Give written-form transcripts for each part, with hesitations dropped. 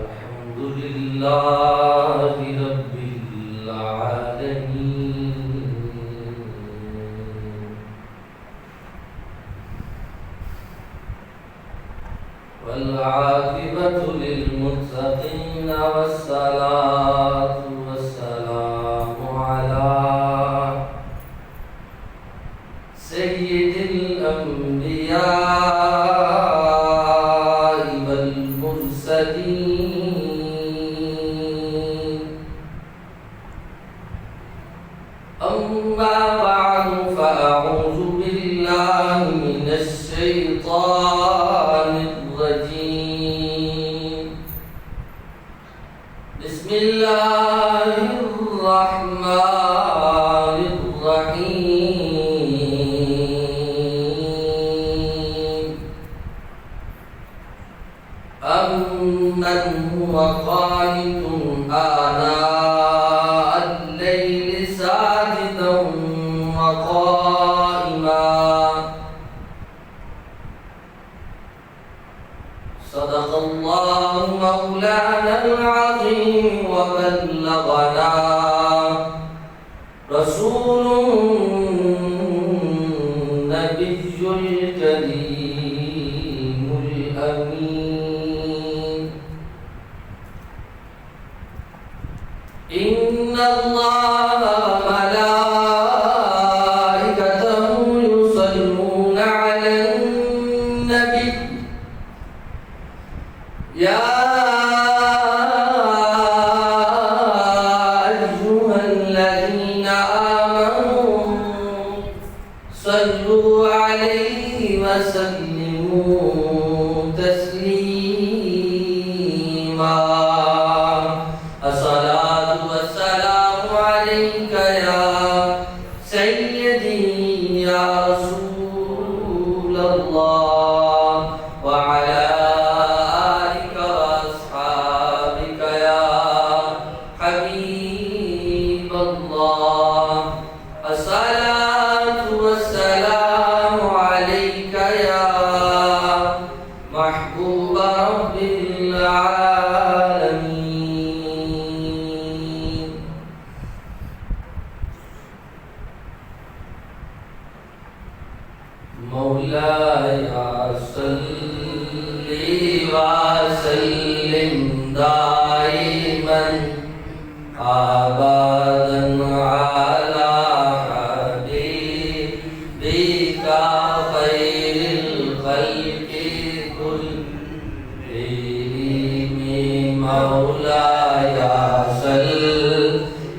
الحمد لله رب العالمين والعاقبة للمتقين والصلاة والسلام على سيد الأنبياء والمرسلين أما بعد فأعوذ بالله من الشيطان الرجيم بسم الله الرحمن الرحيم أمن هو قانت آناء الليل ساجدا وقائما صدق الله مولانا العظيم وبلغنا رسول النبي الكريم الأمين إن الله وملائكته يصلون على النبي يا أيها الذين آمنوا صلوا عليه وسلموا تسليما الصلاة والسلام عليك يا سيدي يا رسول الله وعلى آلك وأصحابك يا حبيب الله الصلاة والسلام عليك يا محبوب رب العالمين مولاي صل وسلم دائما أبدا على حبيبك خير الخلق كلهم مولاي صل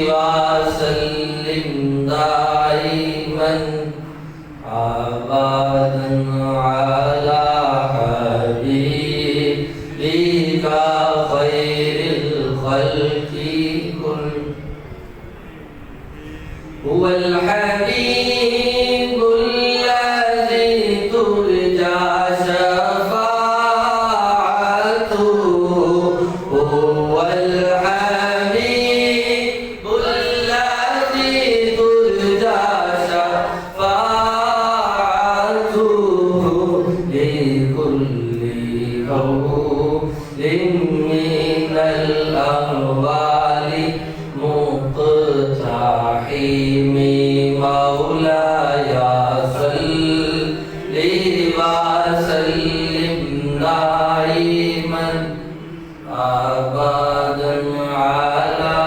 وسلم دائما أبدا على حبيبك خير الخلق كلهم هو الحبيب الذي ترجى شفاعته هو الحبيب الذي ترجى شفاعته لكل قول من الأهوال مقتحم مولاي صل وسلم دائما أبدا على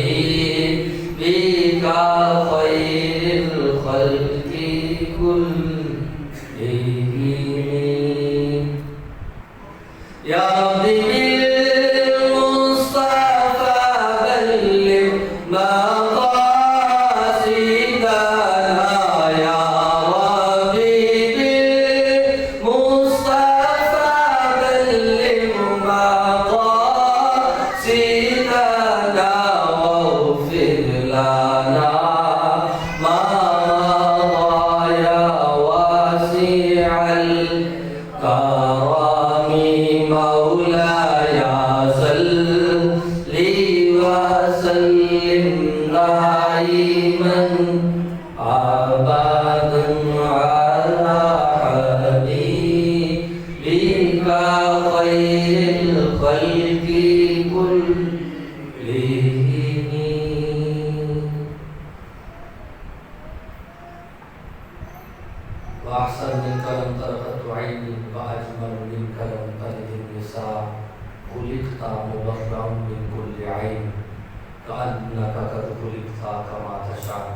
حبيبك خير الخلق كلهم يا ربي بالمصطفى بلغ مقاصدنا يا ربي بالمصطفى بلغ مقاصدنا واغفر لنا ما مضى يا واسع الكرم مولاي صل وسلم دائما أبدا على حبيبك خير مبرأ من كل عين كأنك قد خلقت كما تشاء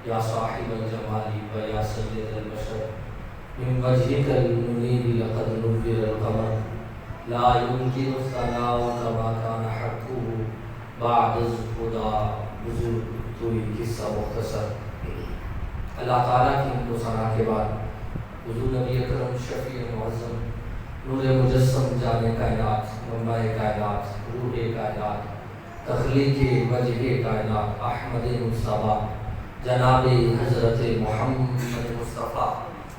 يا صاحب الجمال ويا سيد البشر من وجهك المنير لقد نور القمر لا يمكن الثناء كما كان حقه بعد خدا بزرگ توئی قصہ مختصر۔ اللہ تعالیٰ کی حمد و ثنا کے بعد حضور نبی اکرم شفیع معظم نور مجسم جان کائنات منبع کائنات روح کائنات تخلیق وجہ کائنات احمد مصطفیٰ جناب حضرت محمد مصطفیٰ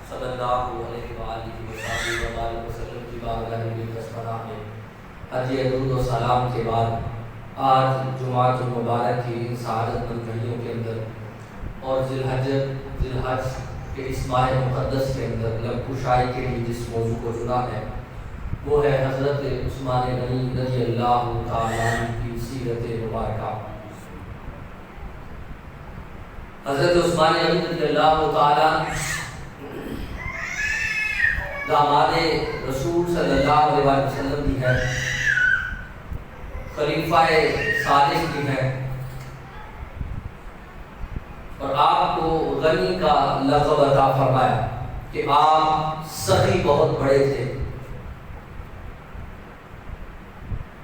صلی اللہ علیہ وآلہ وسلم کی بارگاہ مقدسہ میں حج درود و سلام کے بعد آج جمعۃ المبارک کی ان سعادت مند گھڑیوں کے اندر اور ذی الحج کے اس ماہ مقدس کے اندر لب کشائی کے لیے جس موضوع کو چنا ہے وہ ہے حضرت عثمان غنی رضی اللہ تعالیٰ عنہ کی سیرت مبارکہ۔ حضرت عثمان غنی رضی اللہ تعالیٰ داماد رسول صلی اللہ علیہ وسلم بھی ہے، خلیفہ صالح بھی ہے، اور آپ کو غنی کا لقب عطا فرمایا کہ آپ سخی بہت بڑے تھے۔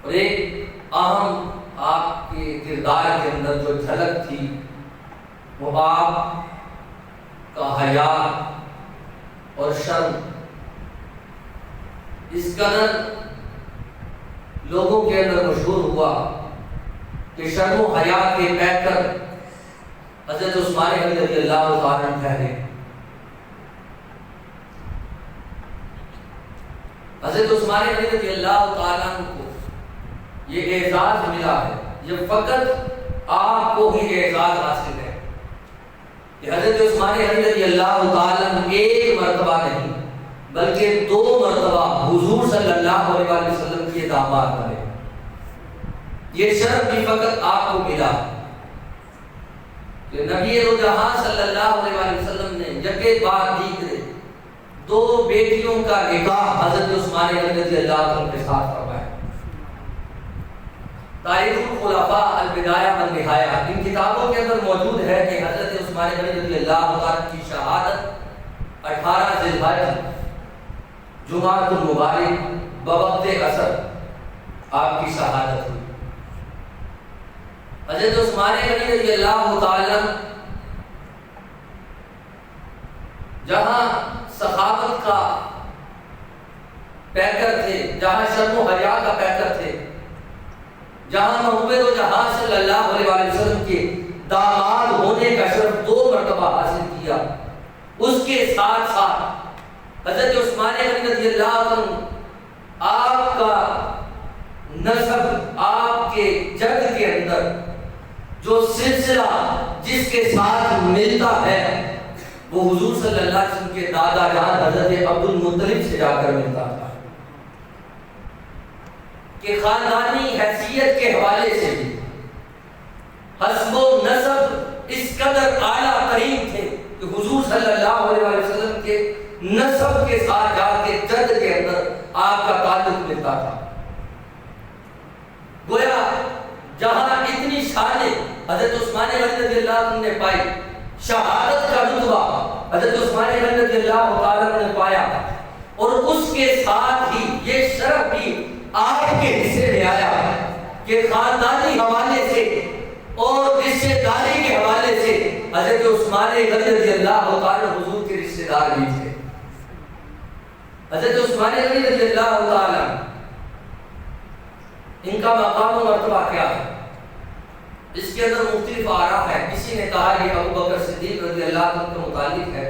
اور ایک اہم آپ کے کردار کے اندر جو جھلک تھی وہ آپ کا حیا اور شرم اس قدر لوگوں کے اندر مشہور ہوا کہ شرم و حیا کے پیکر حضرت عثمان غنی رضی اللہ تعالیٰ عنہ ٹھہرے۔ حضرت عثمان غنی رضی اللہ تعالیٰ عنہ کو یہ اعزاز ملا ہے، یہ فقط آپ کو ہی اعزاز حاصل ہے کہ حضرت عثمان غنی رضی اللہ تعالیٰ عنہ ایک مرتبہ نہیں بلکہ 2 مرتبہ حضور صلی اللہ علیہ وسلم کے داماد بنے۔ یہ شرف بھی فقط آپ کو ملا کہ نبی جہاں صلی اللہ علیہ وسلم نے یکے بعد دیگرے 2 بیٹیوں کا نکاح حضرت عثمان غنی رضی اللہ عنہ کے ساتھ فرمایا۔ تاریخ الخلفاء البدایہ والنہایہ ان کتابوں کے اندر موجود ہے کہ حضرت عثمان غنی رضی اللہ عنہ کی شہادت 18 ذی الحج جمعۃ المبارک بوقت عصر آپ کی شہادت ہوئی۔ حضرت عثمان غنی رضی اللہ تعالی جہاں سخاوت کا پیکر تھے، جہاں شرم و حیا کا پیکر تھے، جہاں محبوب جہاں صلی اللہ علیہ وسلم کے داماد ہونے کا شرف 2 مرتبہ حاصل کیا، اس کے ساتھ ساتھ حضرت عثمان غنی رضی اللہ عنہ آپ کا نسب، آپ کے جد کے اندر جو سلسلہ جس کے ساتھ ملتا ہے وہ حضور صلی اللہ علیہ وسلم کے دادا جان حضرت عبد المطلب سے جا کر ملتا تھا کہ خاندانی حیثیت کے حوالے سے بھی حسب و نسب اس قدر اعلیٰ ترین تھے کہ حضور صلی اللہ علیہ وسلم کے نسب کے ساتھ جا کے جد کے اندر آپ کا تعلق ملتا تھا۔ گویا جہاں اتنی شانیں حضرت عثمان غنی رضی اللہ عنہ نے پائی، شہادت کا رتبہ حضرت عثمان غنی رضی اللہ تعالیٰ نے پایا، اور اس کے ساتھ ہی یہ شرف بھی آپ کے حصے میں آیا کہ خاندانی حوالے سے اور رشتہ داری کے حوالے سے حضرت عثمان غنی رضی اللہ تعالیٰ حضور کے رشتہ دار بھی تھے۔ حضرت عثمان غنی رضی اللہ تعالیٰ ان کا مقام و مرتبہ کیا ہے؟ اس کے اندر مختلف آراء ہے۔ کسی نے کہا یہ ابو بکر صدیق رضی اللہ عنہ کے متعلق ہے،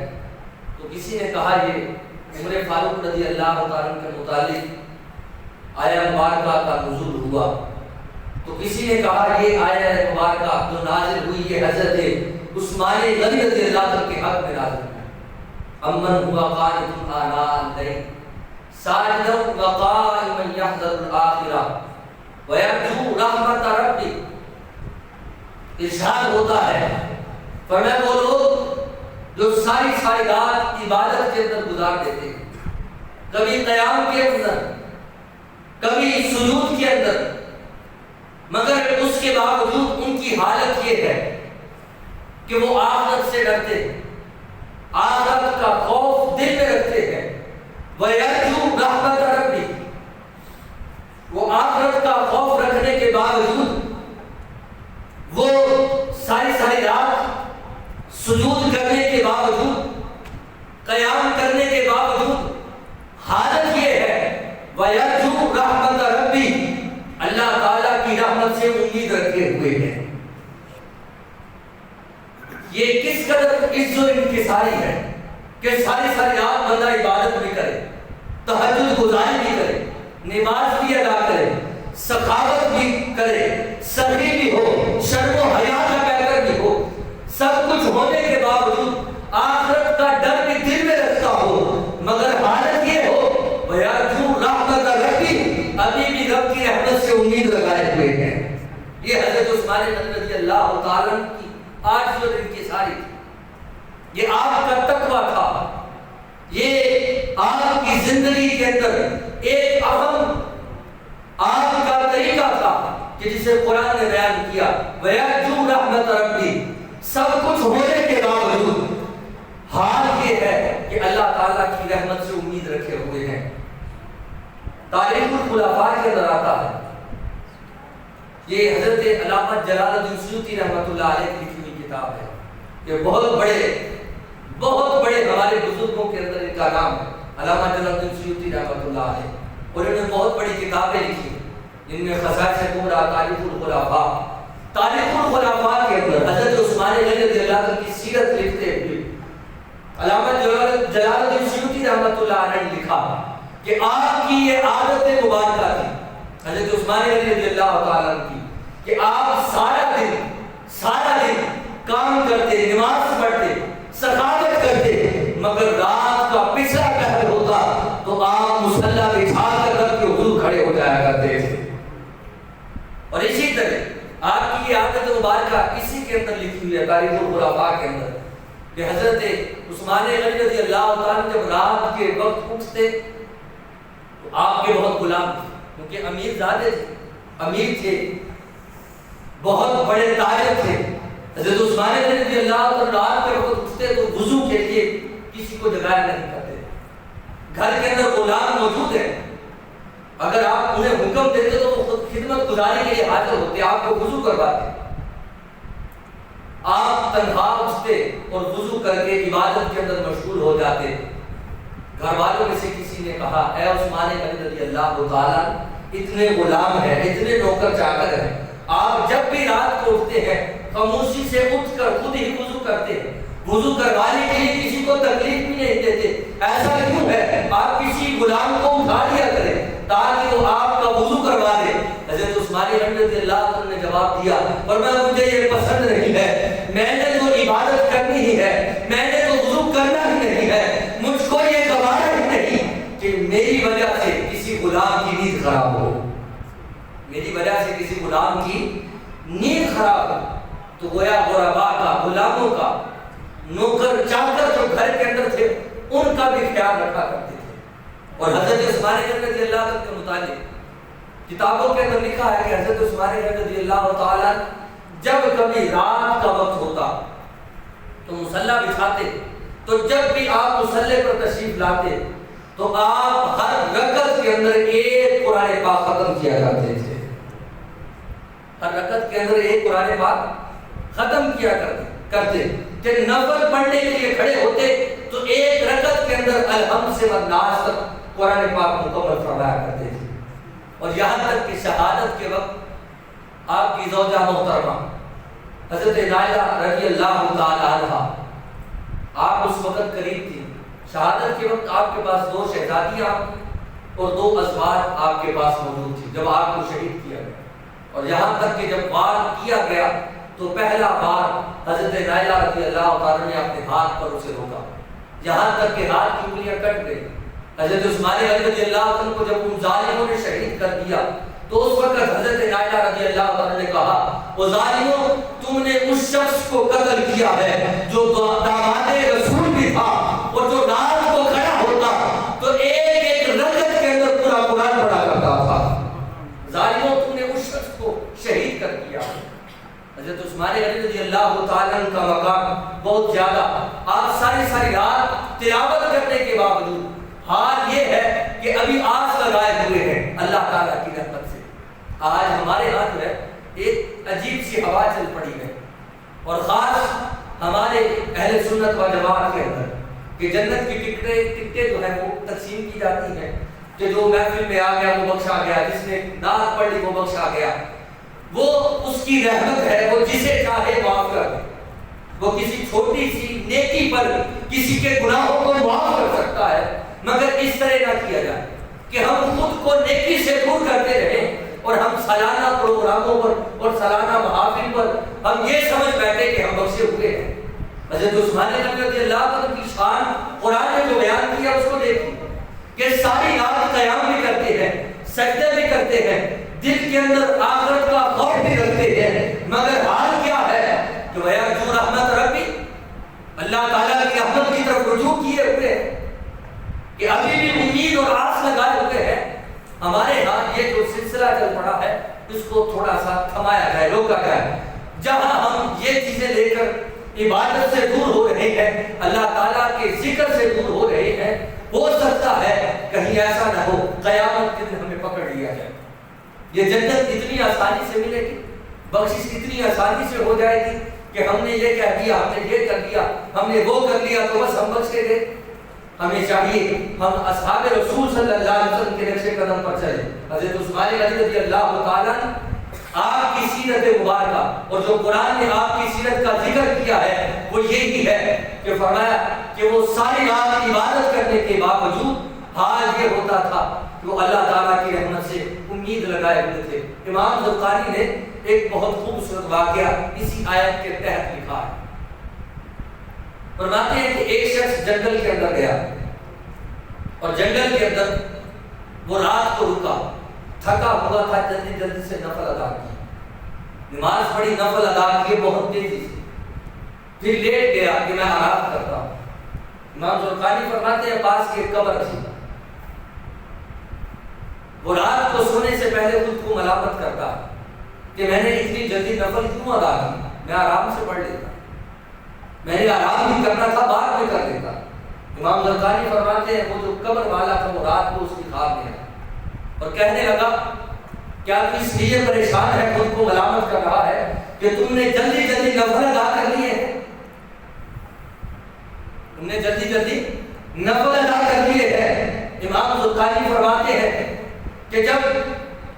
تو کسی نے کہا یہ عمر فاروق رضی اللہ تعالیٰ کے متعلق آیہ مبارکہ کا نزول ہوا، تو کسی نے کہا یہ آیہ مبارکہ جو نازل ہوئی یہ حضرت عثمان غنی رضی اللہ عنہ کے حق میں نازل ہے۔ امن ہوا قانت آناء اللیل ساجدا وقائما یحذر الآخرہ ویرجو رحمت ربی۔ ارشاد ہوتا ہے فرمایا وہ لوگ جو ساری رات عبادت کے اندر گزار دیتے ہیں، کبھی قیام کے اندر، کبھی سجود کے اندر، مگر اس کے باوجود ان کی حالت یہ ہے کہ وہ آخرت سے ڈرتے، آخرت کا خوف دل میں رکھتے ہیں، وَيَرْجُو رَحْمَتَ رَبِّهِ، وہ آخرت کا خوف رکھنے کے باوجود وہ ساری ساری رات سجود کرنے کے باوجود، قیام کرنے کے باوجود حالت یہ ہے وَيَرْجُو رَحْمَتَ رَبِّهِ، اللہ تعالیٰ کی رحمت سے امید رکھے ہوئے ہیں۔ یہ کس قدر عز و انکساری ہے کہ ساری ساری رات بندہ عبادت بھی کرے، تہجد گزاری بھی کرے، نماز بھی ادا کرے، سخاوت بھی کرے، سخی بھی ہو، شرم و حیا کا پیکر بھی ہو، سب کچھ ہونے کے باوجود آخرت کا ڈر بھی دل میں رکھتا ہو، مگر حالت یہ ہو وَيَرْجُو رَحْمَتَ رَبِّهِ، ابھی بھی رب کی رحمت سے امید لگائے ہوئے ہیں۔ یہ حضرت عثمان غنی رضی اللہ تعالیٰ کی آج اور انکساری تھی، یہ آپ کا تقویٰ تھا، یہ آپ کی زندگی کے اندر ایک اہم آپ کا طریقہ تھا کہ جسے قرآن نے بیان کیا وَيَرْجُو رَحْمَتَ رَبِّهِ، سب کچھ ہونے کے باوجود حال یہ ہے کہ اللہ تعالیٰ کی رحمت سے امید رکھے ہوئے ہیں۔ تاریخ الخلفاء کے اندر آتا ہے، یہ حضرت علامہ جلال الدین سیوطی رحمۃ اللہ علیہ کی لکھی ہوئی کتاب ہے، یہ بہت بڑے ہمارے بزرگوں کے اندر ان کا نام ہے علامہ جلال الدین سیوطی رحمۃ اللہ علیہ، اور انہوں نے بہت بڑی کتابیں لکھی جن میں خصائص کبریٰ، تاریخ الخلفاء کے اندر حضرت عثمان غنی رضی اللہ عنہ کی سیرت لکھتے ہوئے علامہ جلال الدین سیوطی رحمۃ اللہ علیہ نے لکھا کہ آپ کی یہ عادت مبارکہ تھی حضرت عثمان غنی رضی اللہ تعالیٰ عنہ کی کہ آپ سارا دن کام کرتے، نماز پڑھتے، سخاوت کرتے، مگر رات کا پچھلا پہر ہوتا تو آپ مصلی بچھا کر کے حضور کھڑے ہو جایا کرتے تھے۔ اور اسی طرح آپ کی یہ عادت مبارکہ اسی کے اندر لکھی ہوئی ہے تاریخ الخلفاء کے اندر کہ حضرت عثمان غنی رضی اللہ تعالیٰ جب رات کے وقت اٹھتے تو آپ کے بہت غلام تھے، کیونکہ امیر زادے تھے، امیر تھے، بہت بڑے تاجر تھے۔ حضرت عثمان غنی رضی اللہ تعالیٰ رات کے وقت اٹھتے تو وضو کے لیے کسی کو جگایا نہیں کرتے، گھر کے اندر غلام موجود ہے، اگر آپ انہیں حکم دیتے تو وہ خود خدمت گزاری کے لیے حاضر ہوتے، آپ کو وضو کرواتے، آپ تنہا اٹھتے اور وضو کر کے عبادت کے اندر مشغول ہو جاتے۔ گھر والوں میں سے کسی نے کہا اے عثمان غنی رضی اللہ تعالیٰ اتنے غلام ہیں، اتنے نوکر چاکر ہیں، آپ جب بھی رات کو اٹھتے ہیں خاموشی سے اٹھ کر خود ہی وضو کرتے ہیں، وضو کروانے کے لیے کسی کو تکلیف بھی نہیں دیتے، ایسا کیوں ہے؟ آپ کسی غلام کو اٹھا لیا کریں تاکہ وہ آپ کا وضو کروا دے۔ حضرت عثمان غنی رضی اللہ عنہ نے جواب دیا فرمایا مجھے یہ پسند نہیں ہے، میں نے تو عبادت کرنی ہی ہے، میں نے تو وضو کرنا ہی نہیں ہے، مجھ کو یہ گوارا ہی نہیں کہ میری وجہ سے کسی غلام کی نیند خراب ہو، میری وجہ سے کسی غلام کی نیند خراب ہو۔ تو گویا غربا کا، غلاموں کا، نوکر چاکر جو گھر کے اندر تھے ان کا بھی خیال رکھا کرتے تھے۔ اور حضرت عثمان غنی رضی اللہ عنہ کے متعلق کتابوں کے اندر لکھا ہے کہ حضرت عثمان غنی رضی اللہ تعالیٰ جب کبھی رات کا وقت ہوتا تو مصلی بچھاتے، تو جب بھی آپ مصلی پر تشریف لاتے تو آپ ہر رکعت کے اندر ایک قرآن پاک ختم کیا کرتے تھے، ہر رکعت کے اندر ایک قرآن پاک ختم کیا کرتے کہ نفل پڑھنے کے لیے کھڑے ہوتے تو ایک رکعت کے اندر الحمد سے والناس تک قرآن پاک مکمل فرمایا کرتے تھے۔ اور یہاں تک کہ شہادت کے وقت آپ کی زوجہ محترمہ حضرت نائلہ رضی اللہ تعالی عنہا آپ اس وقت قریب تھی، شہادت کے وقت آپ کے پاس 2 شہزادیاں اور 2 ازواج آپ کے پاس موجود تھی جب آپ کو شہید کیا گیا۔ اور یہاں تک کہ جب وار کیا گیا تو پہلا بار حضرت نائلہ رضی اللہ تعالیٰ نے اپنے ہاتھ پر اسے روکا، یہاں تک کہ ہاتھ کی انگلیاں کٹ گئی۔ حضرت عثمان غنی رضی اللہ عنہ کو جب ان ظالموں نے شہید کر دیا تو اس وقت حضرت نائلہ رضی اللہ عنہ نے کہا او ظالموں تم نے اس شخص کو قتل کیا ہے جو داماد رسول بھی تھا اور جو رات کو کھڑا ہوتا تو ایک رکعت کے اندر پورا قرآن پڑھا کرتا تھا، ظالموں تم نے اس شخص کو شہید اللہ تعالیٰ کا مقام بہت زیادہ، آپ ساری رات تلاوت کرنے کے باوجود حال یہ ہے کہ ابھی آس لگائے ہوئے ہیں اللہ تعالیٰ کی رحمت سے۔ آج ہمارے ہاں جو ہے ایک عجیب سی ہوا چل پڑی ہے، اور خاص ہمارے اہل سنت و جماعت کے اندر کہ جنت کی ٹکٹیں جو ہے وہ تقسیم کی جاتی ہیں، کہ جو محفل میں آ گیا وہ بخشا گیا، جس نے نعت پڑھ لی وہ بخشا گیا۔ وہ اس کی رحمت ہے، وہ جسے چاہے معاف کر دے، وہ کسی چھوٹی سی نیکی پر کسی کے گناہوں کو معاف کر سکتا ہے، مگر اس طرح نہ کیا جائے کہ ہم خود کو نیکی سے دور کرتے رہیں اور ہم سالانہ پروگراموں پر اور سالانہ محافل پر ہم یہ سمجھ بیٹھے کہ ہم بخشے ہوئے ہیں۔ حضرت عثمان غنی رضی اللہ عنہ کی شان قرآن نے جو بیان کیا اس کو دیکھیں کہ ساری رات قیام بھی کرتے ہیں، سجدے بھی کرتے ہیں، دل کے اندر آخرت کا خوف بھی رکھتے ہیں، مگر حال کیا ہے کہ وَيَرْجُو رحمت ربی، اللہ تعالیٰ کی رحمت کی طرف رجوع کیے ہوئے ہیں، کہ ابھی بھی امید اور آس لگائے ہوئے ہیں۔ ہمارے ہاں یہ جو سلسلہ چل پڑا ہے اس کو تھوڑا سا تھمایا جائے، روکا جائے۔ جہاں ہم یہ چیزیں لے کر عبادت سے دور ہو رہے ہیں، اللہ تعالیٰ کے ذکر سے دور ہو رہے ہیں، ہو سکتا ہے کہیں ایسا نہ ہو قیامت کے دن ہمیں پکڑ لیا جائے۔ یہ جنت اتنی آسانی سے ملے گی، بخشش اتنی آسانی سے ہو جائے گی کہ ہم نے یہ کہہ دیا، ہم نے یہ کر دیا، ہم نے وہ کر لیا تو بس ہم بخشے گئے۔ ہمیں چاہیے ہم اصحاب رسول صلی اللہ علیہ وسلم کے نقش قدم پر چلیں۔ حضرت عثمان غنی رضی اللہ تعالیٰ آپ کی سیرت مبارکہ اور جو قرآن نے آپ کی سیرت کا ذکر کیا ہے وہ یہی ہے کہ فرمایا کہ وہ ساری رات عبادت کرنے کے باوجود حال یہ ہوتا تھا کہ وہ اللہ تعالیٰ کی رحمت سے امید لگائے ہوئے تھے۔ امام زرقانی نے ایک بہت خوبصورت واقعہ اسی آیت کے تحت لکھا ہے۔ فرماتے ہیں کہ ایک شخص جنگل کے اندر گیا اور جنگل کے اندر وہ رات کو رکا، تھکا ہوا تھا، جلدی سے نفل ادا کی، نماز پڑھی، نفل ادا کیے بہت تیزی سے، پھر لیٹ گیا کہ میں آرام کرتا ہوں۔ امام زرقانی فرماتے ہیں پاس کی ایک قبر تھی، وہ رات کو سونے سے پہلے خود کو ملامت کرتا کہ میں نے اتنی جلدی نفل کیوں ادا کی، میں آرام سے پڑھ لیتا، میں نے آرام بھی کرنا تھا، بعد میں کر دیتا۔ امام زرقانی فرماتے ہیں وہ جو قبر والا تھا وہ رات کو اس کی خواب میں آیا اور کہنے لگا کیا تو اس لیے پریشان ہے، خود کو ملامت کر رہا ہے کہ تم نے جلدی جلدی نفل ادا کر لیے ہیں، تم نے جلدی جلدی نفل ادا کر لیے ہیں۔ امام زرقانی فرماتے ہیں کہ جب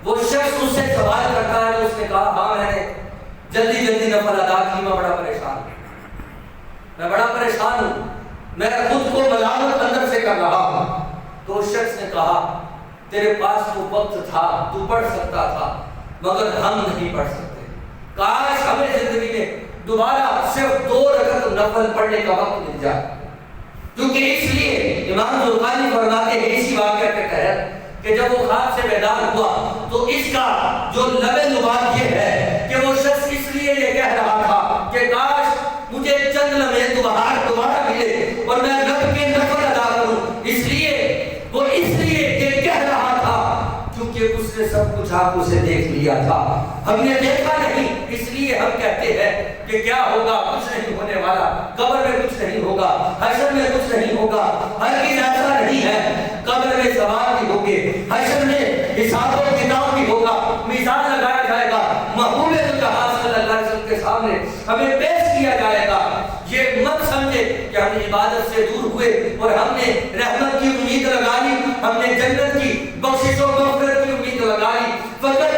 وہ شخص اس سے سوال کرتا ہے تو اس نے کہا ہاں میں نے جلدی جلدی نفل ادا کی، میں بڑا پریشان ہوں، میں بڑا پریشان ہوں، میں خود کو ملامت اندر سے کر رہا ہوں۔ تو اس شخص نے کہا تیرے پاس تو وقت تھا، تو پڑھ سکتا تھا، مگر ہم نہیں پڑھ سکتے، کاش ہمیں زندگی میں دوبارہ صرف 2 رکعت نفل پڑھنے کا وقت مل جائے۔ کیونکہ اس لیے امام زرقانی فرماتے ہیں اسی واقعہ کے تحت کہ جب وہ خواب سے بیدار ہوا تو اس کا جو لب لباب یہ ہے کہ وہ شخص اس لیے یہ کہہ رہا تھا کہ کاش مجھے چند لمحے دوبارہ ملے اور میں رب کے نفل ادا کروں، اس لیے یہ کہہ رہا تھا کیونکہ اس نے سب کچھ آنکھوں سے دیکھ لیا تھا، ہم نے دیکھا نہیں، اس لیے ہم کہتے ہیں کہ کیا ہوگا، کچھ نہیں ہونے والا، قبر میں کچھ نہیں ہوگا، حشر میں کچھ نہیں ہوگا، ہرگز ایسا نہیں ہے، قبر میں سوال بھی ہوگے، حشر میں حساب و کتاب بھی ہوگا، میزان لگایا جائے گا، محبوب جہاں صلی اللہ علیہ وسلم کے سامنے ہمیں پیش کیا جائے گا۔ یہ مت سمجھے کہ ہم عبادت سے دور ہوئے اور ہم نے رحمت کی امید لگا لی، ہم نے جنت کی بخشش و مغفرت کی امید لگا لی، فقط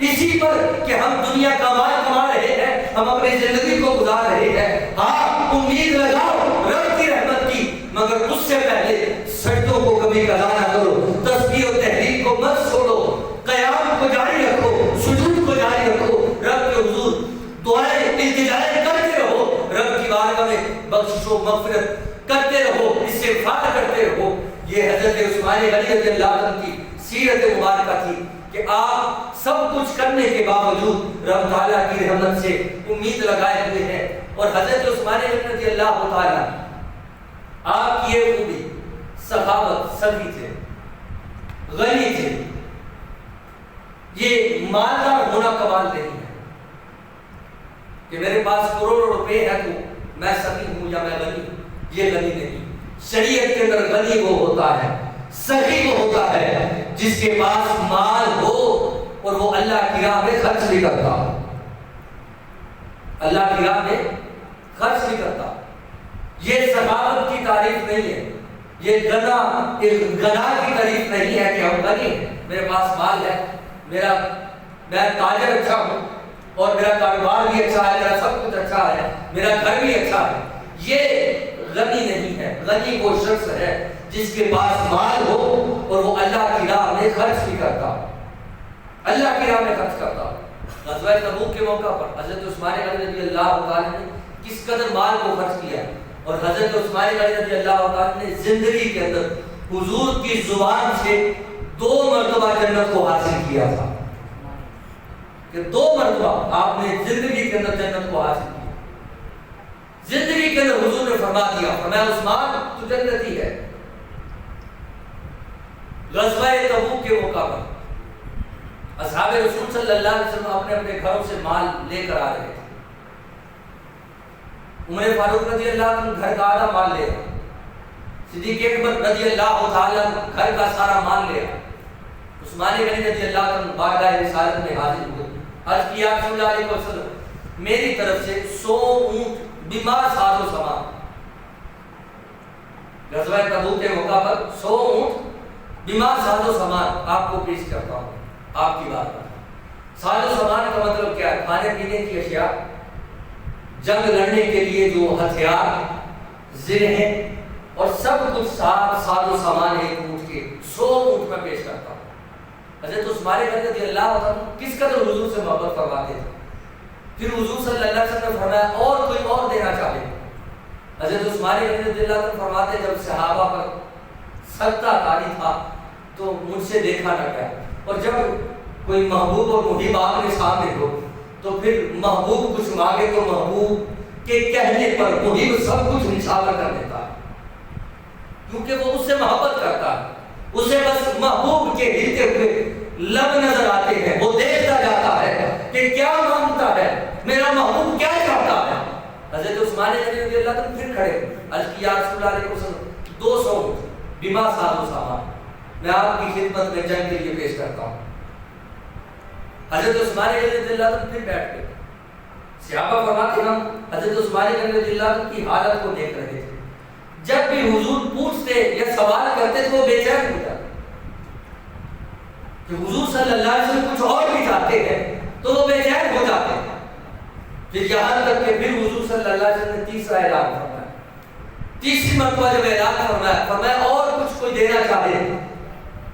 اسی پر کہ ہم دنیا کا مال کما رہے ہیں، ہم اپنی زندگی کو گزار رہے ہیں۔ ہاں امید لگاؤ رب کی رحمت کی، مگر اس سے پہلے سجدوں کو کبھی قضا نہ کرو، تسبیح و تحلیل کو مت چھوڑو، قیام کو جاری رکھو، سجود کو جاری رکھو، رب کے حضور دعائیں التجائیں کرتے رہو، رب کی بارگاہ میں بخشش و مغفرت کرتے رہو، استغفار کرتے رہو۔ یہ حضرت عثمان غنی رضی اللہ عنہ کی سیرت مبارکہ تھی کہ آپ سب کچھ کرنے کے باوجود رب تعالیٰ کی رحمت سے امید لگائے ہوئے ہیں۔ اور حضرت عثمان غنی رضی اللہ تعالیٰ آپ کی یہ خوبی سخاوت، سخی تھے، غنی تھے، یہ مالدار ہونا کمال نہیں ہے، کہ میرے پاس کروڑوں روپے ہے تو میں سخی ہوں یا میں غنی ہوں، یہ غنی نہیں۔ شریعت کے اندر غنی وہ ہوتا ہے، سخی وہ ہوتا ہے جس کے پاس مال ہو اور وہ اللہ کی راہ میں خرچ نہیں کرتا، اللہ کی راہ میں خرچ نہیں کرتا۔ یہ سخاوت کی تعریف نہیں ہے، یہ غنا کی تعریف نہیں ہے کہ ہم غنی ہیں، میرے پاس مال ہے، میں تاجر اچھا ہوں اور میرا کاروبار بھی اچھا ہے، میرا سب کچھ اچھا ہے، میرا گھر بھی اچھا ہے۔ یہ غنی نہیں ہے۔ غنی وہ شخص ہے جس کے پاس مال ہو اور وہ اللہ کی راہ میں خرچ نہیں کرتا، اللہ کی راہ میں خرچ کرتا۔ غزوہ تبوک کے موقع پر حضرت عثمان غنی رضی اللہ عنہ نے کس قدر مال کو خرچ کیا، اور حضرت عثمان غنی رضی اللہ عنہ نے زندگی کے اندر حضور کی زبان سے 2 مرتبہ جنت کو حاصل کیا تھا، کہ 2 مرتبہ آپ نے زندگی کے اندر جنت کو حاصل کیا۔ زندگی کے اندر حضور نے فرما دیا، فرمایا عثمان تو جنتی ہے۔ غزوہ تبوک کے موقع پر اصحاب رسول صلی اللہ علیہ وسلم اپنے اپنے گھروں سے مال لے کر آ رہے تھے۔ عمر فاروق رضی اللہ عنہ گھر کا آدھا مال لے آئے، صدیق اکبر رضی اللہ تعالیٰ گھر کا سارا مال لے آئے، عثمان غنی رضی اللہ عنہ بارگاہ رسالت میں حاضر ہوئے، عرض کیا صلی اللہ علیہ وسلم میری طرف سے 100 اونٹ بیمار ساز و سامان، غزوہ تبوک کے موقع پر 100 اونٹ بیمار ساز و سامان آپ کو پیش کرتا ہوں آپ کی بات پر۔ ساز و سامان کا مطلب کیا ہے؟ کھانے پینے کی اشیاء، جنگ لڑنے کے لیے جو ہتھیار، زرہیں اور سب کچھ ساز و سامان ایک اونٹ کے 100 اونٹ میں پیش کرتا ہوں۔ حضرت عثمان غنی رضی اللہ عنہ کس قدر حضور سے محبت فرماتے تھے۔ پھر حضور صلی اللہ علیہ وسلم نے فرمایا اور کوئی اور دینا چاہے۔ حضرت عثمان غنی رضی اللہ عنہ فرماتے جب صحابہ پر سکتہ طاری تھا تو مجھ سے دیکھا نہ گیا، اور جب کوئی محبوب اور محب آپ کے سامنے ہو تو پھر محبوب کچھ مانگے تو محبوب کے کہنے پر محب سب کچھ نچھاور کر دیتا ہے، کیونکہ وہ اس سے محبت کرتا ہے، اسے بس محبوب کے ہلتے ہوئے لب نظر آتے ہیں، وہ دیکھتا جاتا ہے کہ کیا مانگتا ہے میرا محبوب، کیا چاہتا ہے۔ حضرت عثمان غنی رضی اللہ عنہ پھر کھڑے، عرض کیا رسول اللہ علیہ وسلم 200 اونٹ بیما ساز و سامان میں آپ کی خدمت میں جنگ کے لیے پیش کرتا ہوں۔ حضرت عثمان غنی رضی اللہ عنہ پھر بیٹھ گئے۔ صحابہ فرماتے ہم حضرت عثمان غنی رضی اللہ عنہ کی حالت کو دیکھ رہے تھے، جب بھی حضور پوچھتے یا سوال کرتے تو وہ بے چین ہو جاتے، کہ حضور صلی اللہ علیہ وسلم کچھ اور بھی چاہتے ہیں تو وہ بے چین ہو جاتے ہیں۔ پھر یہاں تک کہ پھر حضور صلی اللہ علیہ وسلم نے تیسرا اعلان فرمایا، تیسری مرتبہ جب اعلان فرمایا اور کچھ کوئی دینا چاہے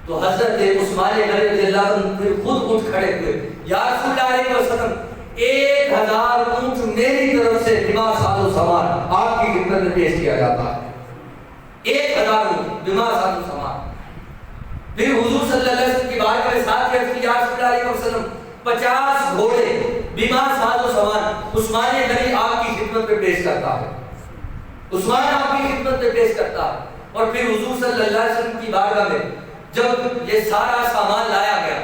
تو حضرت عثمان غنی رضی اللہ عنہ پھر خود اٹھ کھڑے ہوئے، یا رسول اللہ علیہ وسلم 1000 اونٹ میری طرف سے بیما ساز و سامان آپ کی خدمت میں پیش کیا جاتا ہے، 1000 اونٹ بیما ساز و سامان۔ پھر حضور صلی اللہ علیہ وسلم کی بات کے ساتھ یا رسول اللہ علیہ وسلم 50 گھوڑے بیمار ساز و سامان عثمان غنی آپ کی خدمت میں پیش کرتا ہے، عثمان آپ کی خدمت میں پیش کرتا ہے۔ اور پھر حضور صلی اللہ علیہ وسلم کی بارگاہ میں جب یہ سارا سامان لایا گیا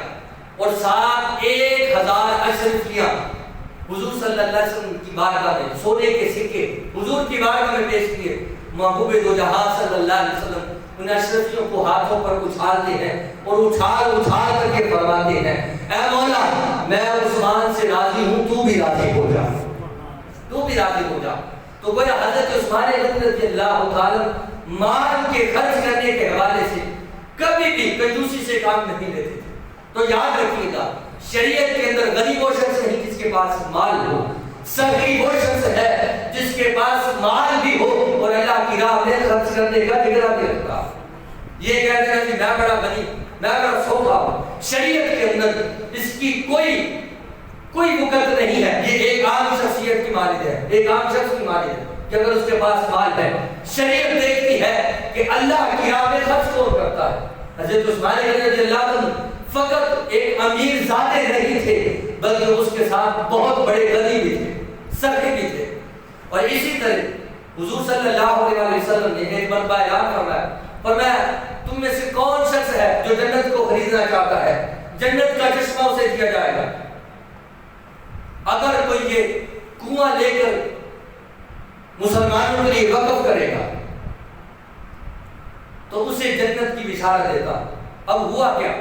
اور ساتھ 1000 اشرفیاں حضور صلی اللہ علیہ وسلم کی بارگاہ میں سونے کے سکے حضور کی بارگاہ میں پیش کیے، محبوب دو جہاں صلی اللہ علیہ وسلم ان اشرفیوں کو ہاتھوں پر اچھالتے ہیں اور اچھال کر کے فرماتے ہیں، اے مولا میں عثمان سے راضی ہوں، تو بھی راضی ہو جا، تو بھی راضی ہو جا۔ تو گویا حضرت عثمان غنی رضی اللہ تعالیٰ مال کے خرچ کرنے کے حوالے سے کبھی بھی کنجوسی سے کام نہیں لیتے تھے۔ تو یاد رکھیے گا، شریعت کے اندر غنی وہ شخص نہیں جس کے پاس مال ہو، سخی وہ شخص ہے جس کے پاس مال بھی ہو اور اللہ کی راہ میں خرچ کرنے کا جگرا بھی رکھتا۔ یہ کہتے ہیں کہ میں بڑا غنی، میں بڑا سوکھا ہوں، شریعت کے اندر اس کی کوئی وقت نہیں ہے۔ یہ ایک عام شخصیت کی مالک ہے، ایک عام شخص کی مالک ہے کہ اگر اس کے پاس مال ہے، شریعت دیکھتی ہے کہ اللہ کی راہ میں خرچ کون کرتا ہے۔ حضرت عثمان غنی رضی اللہ عنہ فقط ایک امیر زادے نہیں تھے بلکہ اس کے ساتھ بہت بڑے غنی بھی تھے، سخی بھی تھے۔ اور اسی طرح حضور صلی اللہ علیہ وسلم نے ایک مرتبہ اعلان فرمایا تم میں سے کون شخص ہے جو جنت کو خریدنا چاہتا ہے، جنت کا چشمہ اسے دیا جائے گا۔ اگر کوئی یہ کنواں لے کر مسلمانوں کے لیے وقف کرے گا تو اسے جنت کی بشارت دیتا۔ اب ہوا کیا؟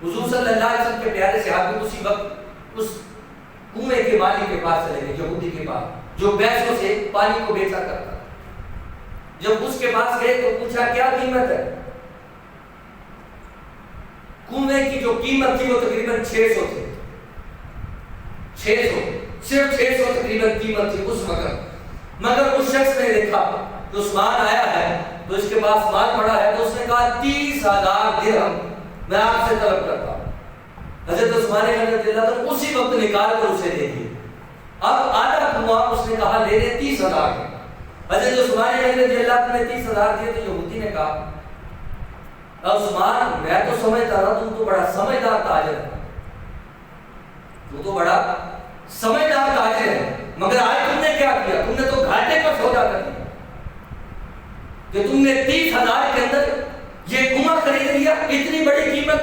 حضور صلی اللہ علیہ وسلم کے پیارے صحابی اسی وقت اس کنویں کے مالک کے پاس چلے گئے، یہودی کے پاس جو پیسوں سے پانی کو بیچا کرتا۔ جب اس کے پاس گئے تو پوچھا کیا قیمت ہے؟ کنویں کی جو قیمت تھی وہ تقریباً 600 تھی، 600 صرف 600 تقریباً قیمت تھی اس وقت۔ مگر اس شخص نے دیکھا کہ عثمان آیا ہے تو اس کے پاس مال پڑا ہے، تو اس نے کہا 30,000 درہم میں آپ سے طلب کرتا ہوں۔ حضرت عثمان رضی اللہ عنہ اسی وقت نکال کر اسے دے دیے۔ اب آدھا کنواں اس نے کہا لے لے 30,000 کے۔ حضرت عثمان رضی اللہ عنہ نے 30,000 دیے تو یہودی نے کہا عثمان میں تو سمجھتا تھا تم تو بڑا سمجھدار تاجر ہے، تو تو بڑا سمجھدار تاجر ہے، مگر آج تم نے کیا کیا؟ تم نے تو گھاٹے کا سودا کر دیا کہ تم نے 30,000 کے اندر یہ کنواں خرید لیا، اتنی بڑی قیمت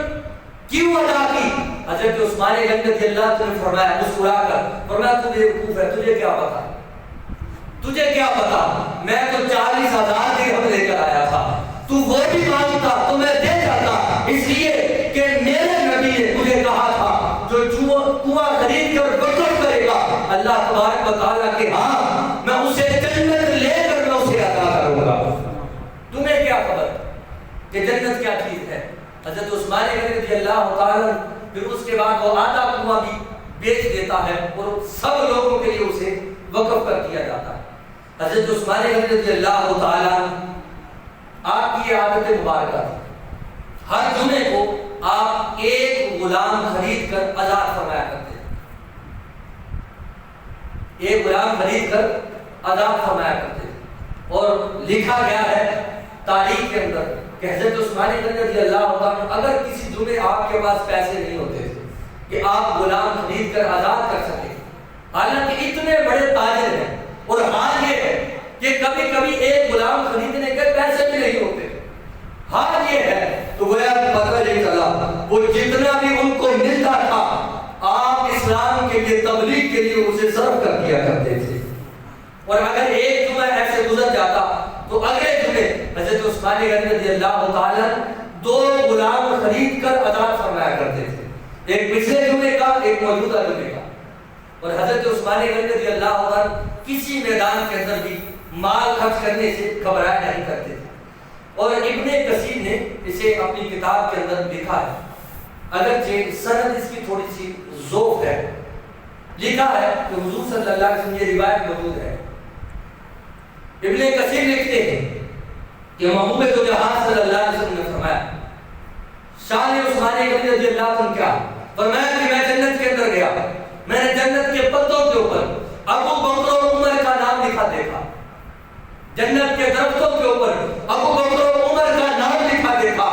کیوں ادا کی؟ حضرت عثمان رضی اللہ عنہ نے فرمایا مسکرا کر فرمایا تو بیوقوف ہے، تجھے کیا پتا، تجھے کیا پتا، میں تو 40,000 درہم لے کر آیا تھا، تو وہ بھی مانگتا تو میں دے جاتا، اس لیے کہ میرے نبی نے مجھے کہا تھا جو کنواں خرید کر وقف کرے گا اللہ تبارک و تعالیٰ کہ ہاں میں اسے جنت لے کر میں اسے عطا کروں گا۔ تمہیں کیا خبر کہ جنت کیا چیز ہے؟ حضرت عثمان رضی اللہ تعالیٰ پھر اس کے بعد وہ آدھا کنواں بھی بیچ دیتا ہے اور سب لوگوں کے لیے اسے وقف کر دیا جاتا ہے۔ حضرت عثمان رضی اللہ تعالیٰ آپ کی عادت مبارکہ تھی، ہر جمعے کو آپ ایک غلام خرید کر آزاد فرمایا کرتے تھے، ایک غلام خرید کر آزاد فرمایا کرتے تھے۔ اور لکھا گیا ہے تاریخ کے اندر کہ حضرت عثمان رضی اللہ عنہ اگر کسی جمعے آپ کے پاس پیسے نہیں ہوتے تھے کہ آپ غلام خرید کر آزاد کر سکیں، حالانکہ اتنے بڑے تاجر ہیں، اور حال یہ ہے کہ کبھی کبھی ایک غلام خریدنے کے پیسے بھی نہیں ہوتے، حال یہ ہے تو وہ پتہ نہیں چلا وہ جتنا بھی ان کو ملتا تھا آپ اسلام کے لیے تبلیغ کے لیے اسے صرف کر دیا کرتے تھے۔ اور اگر ایک جمعہ ایسے گزر جاتا تو اگلے جمعے حضرت عثمان رضی اللہ تعالیٰ 2 غلام خرید کر آزاد فرمایا کرتے تھے، ایک پچھلے جمعے کا ایک موجودہ جمعے کا۔ اور حضرت عثمان رضی اللہ تعالیٰ کسی میدان کے اندر بھی مال خرچ کرنے سے گھبرایا نہیں کرتے تھے۔ اور ابن کثیر نے اسے اپنی کتاب کے اندر لکھا ہے، اگرچہ سند اس کی تھوڑی سی ضعف ہے، لکھا ہے کہ حضور صلی اللہ علیہ وسلم یہ روایت موجود ہے۔ ابن کثیر لکھتے ہیں کہ محبوب دو جہان صلی اللہ علیہ وسلم نے فرمایا شان عثمان رضی اللہ عنہ کیا؟ فرمایا کہ میں جنت کے اندر گیا، میں نے جنت کے پتوں کے اوپر ابو بکر و عمر کا نام لکھا دیکھا، جنت کے درختوں کے اوپر ابو بکر و عمر کا نام لکھا دیکھا۔